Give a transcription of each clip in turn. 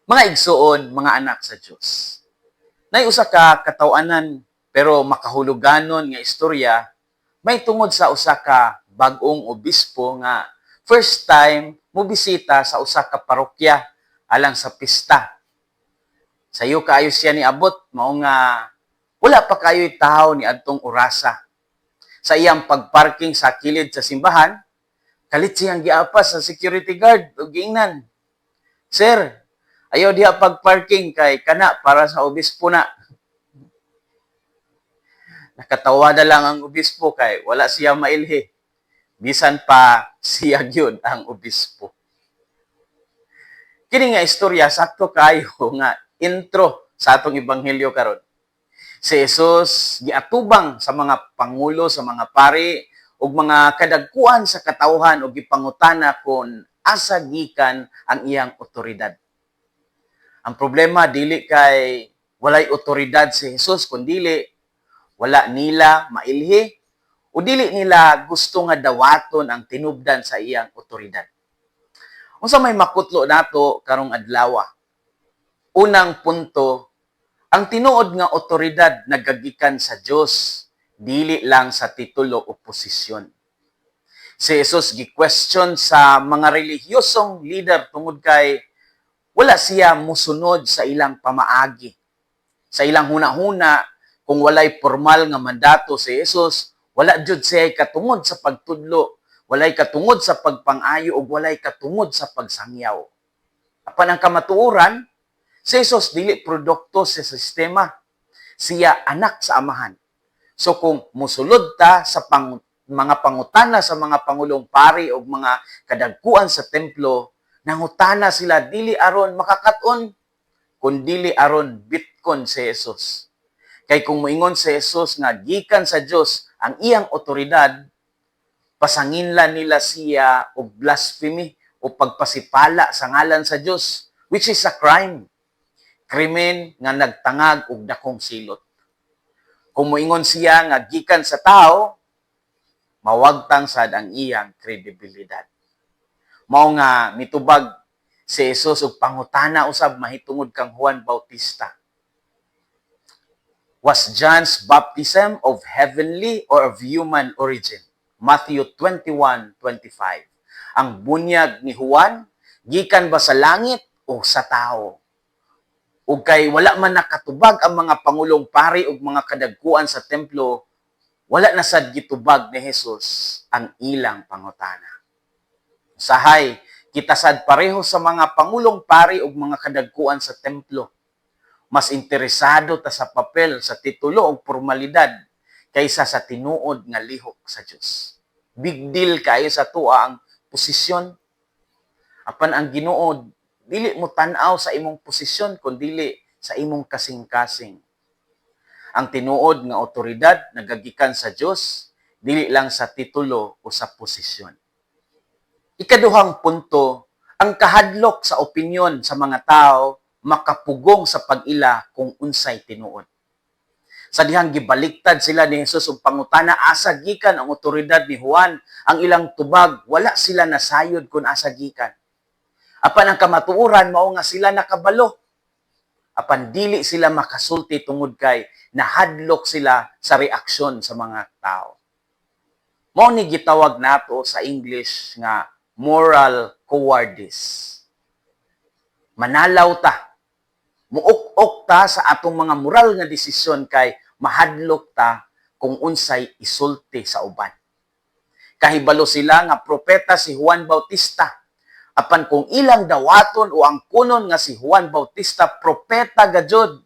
Mga igsoon, mga anak sa Dios. Nay usa ka katawanan pero makahuluganon nga istorya may tungod sa usa ka bag-ong obispo nga first time mobisita sa usa ka parokya alang sa pista. Sayo kaayo siya niabot mao nga wala pa kayo'y tao ni adtong orasa. Sa iyang pagparking sa kilid sa simbahan, kalit siyang giapas sa security guard ug giingnan, "Sir, ayaw diha pagparking kay kana para sa obispo na." Nakatawa na lang ang obispo kay wala siya mailhi. Bisan pa siya gyud ang obispo. Kini nga istorya sakto kayo nga intro sa atong ebanghelyo karon. Si Jesus giatubang sa mga pangulo, sa mga pari ug mga kadagkuan sa katawhan ug gipangutana kung asa gikan ang iyang otoridad. Ang problema dili kay walay otoridad si Jesus kundi wala nila mailhi o dili nila gusto nga dawaton ang tinubdan sa iyang otoridad. Unsa may makutlo nato karong adlaw? Unang punto, ang tinuod nga otoridad nagagikan sa Dios, dili lang sa titulo o posisyon. Si Jesus gi-question sa mga relihiyosong leader tungod kay wala siya musunod sa ilang pamaagi. Sa ilang hunahuna, kung walay formal nga mandato si Jesus, wala jud siya katungod sa pagtudlo, walay katungod sa pagpangayo ug walay katungod sa pagsangyaw. Apan ang kamatuoran, si Jesus dili produkto sa sistema. Siya anak sa amahan. So kung musulod ta sa mga pangutana sa mga pangulong pari o mga kadagkuan sa templo, nangutana sila dili aron makakaton, kundi aron bitkon si Jesus. Kay kung moingon si Jesus nga gikan sa Dios ang iyang otoridad, pasanginlan nila siya og blasphemy o pagpasipala sa ngalan sa Dios, which is a crime. Krimen nga nagtangag og dakong silot. Kung moingon siya nga gikan sa tao, mawagtang sad ang iyang kredibilidad. Mao nga mitubag si Jesus og pangutana usab mahitungod kang Juan Bautista. Was John's baptism of heavenly or of human origin? Matthew 21:25. Ang bunyag ni Juan gikan ba sa langit o sa tao? Ug kay wala man nakatubag ang mga pangulong pari ug mga kadagkuan sa templo, wala na sad gitubag ni Jesus ang ilang pangutana. Sahay, kita sad pareho sa mga pangulong pari ug mga kadagkuan sa templo. Mas interesado ta sa papel, sa titulo ug formalidad kaysa sa tinuod nga lihok sa Dios. Big deal kayo sa tuwa ang posisyon. Apan ang Ginoo dili mo tan-aw sa imong posisyon kundi sa imong kasing-kasing. Ang tinuod nga otoridad nagagikan sa Dios, dili lang sa titulo o sa posisyon. Ikaduhang punto, ang kahadlok sa opinyon sa mga tao makapugong sa pag-ila kung unsay tinuod. Sa dihang gibaliktad sila ni Jesus ug pangutana asa gikan ang otoridad ni Juan, ang ilang tubag wala sila nasayod kung asa gikan. Apan ang kamatuoran mao nga sila nakabalo. Apan dili sila makasulti tungod kay nahadlok sila sa reaksyon sa mga tao. Mao ni gitawag nato sa English nga moral cowardice. Manalaw ta. Muok-ok ta sa atong mga moral nga desisyon kay mahadlok ta kung unsay isulti sa uban. Kahibalo sila nga propeta si Juan Bautista. Apan kung ilang dawaton o ang kunon nga si Juan Bautista propeta gajod,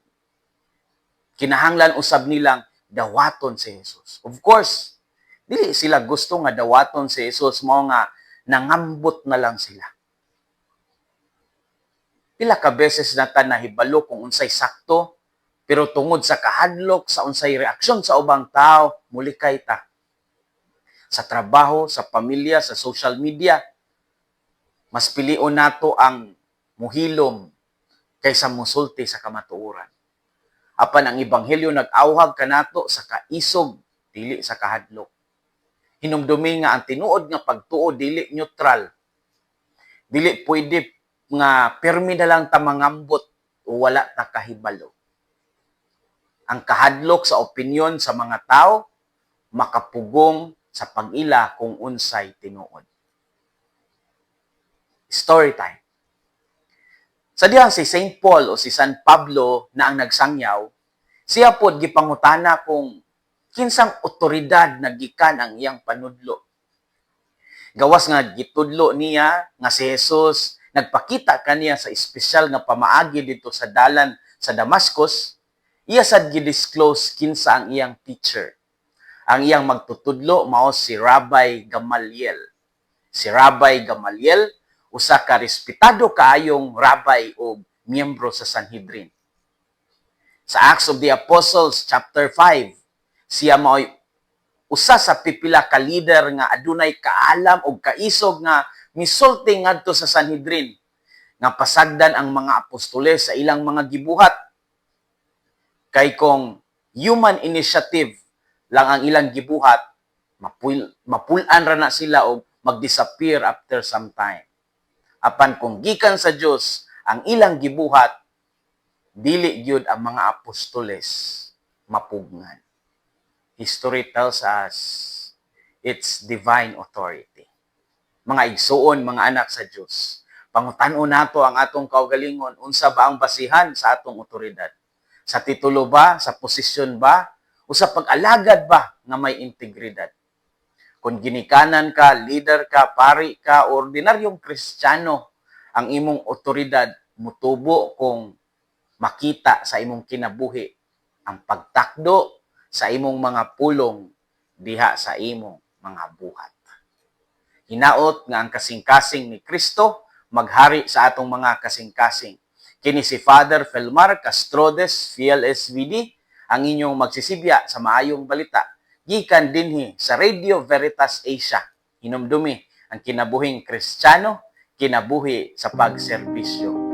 kinahanglan usab nilang dawaton si Jesus. Of course, dili sila gusto nga dawaton si Jesus, mao nga nangambot na lang sila. Pila ka beses nata nahibalo kung unsay sakto, pero tungod sa kahadlok, sa unsay reaksyon sa ubang tao, mulikay ta. Sa trabaho, sa pamilya, sa social media, mas pilion nato ang muhilom kaysa musulti sa kamatuoran. Apan ang ebanghelyo nag-awhag kanato sa kaisog, dili sa kahadlok. Hinumdumi nga ang tinuod nga pagtuo dili neutral. Dili pwede nga pirmi na lang ta mangambot o wala ta kahibalo. Ang kahadlok sa opinyon sa mga tao makapugong sa pag-ila kung unsay tinuod. Story time. Sa dihang si St. Paul o si San Pablo na ang nagsangyaw, siya pod gipangutana kung kinsang otoridad na gikan ang iyang panudlo. Gawas nga gitudlo niya nga si Jesus nagpakita kaniya sa espesyal nga pamaagi dito sa dalan sa Damascus, iya sad gidisclose kinsa ang iyang teacher. Ang iyang magtutudlo mao si Rabbi Gamaliel. Si Rabbi Gamaliel usa ka respetado kaayong rabbi o miyembro sa Sanhedrin. Sa Acts of the Apostles chapter 5, siya mao'y usa sa pipila ka leader nga adunay kaalam o kaisog nga misulti ngadto sa Sanhedrin nga pasagdan ang mga apostoles sa ilang mga gibuhat. Kay kung human initiative lang ang ilang gibuhat, mapulan ra na sila o mag-disappear after some time. Apan kung gikan sa Dios ang ilang gibuhat, dili gyud ang mga apostoles mapugnan. History tells us it's divine authority. Mga igsuon, mga anak sa Dios, pangutan-on nato ang atong kaugalingon, unsa ba ang basihan sa atong otoridad? Sa titulo ba, sa posisyon ba, o sa pag-alagad ba nga may integridad? Kung ginikanan ka, leader ka, pari ka, ordinaryong Kristiyano, ang imong otoridad mutubo kung makita sa imong kinabuhi ang pagtakdo sa imong mga pulong diha sa imong mga buhat. Hinaot nga ang kasing-kasing ni Kristo maghari sa atong mga kasing-kasing. Kini si Father Felmar Castrodes, PLSVD, ang inyong magsisibya sa maayong balita gikan dinhi sa Radio Veritas Asia. Hinumdumi ang kinabuhing Kristiyano, kinabuhi sa pagserbisyo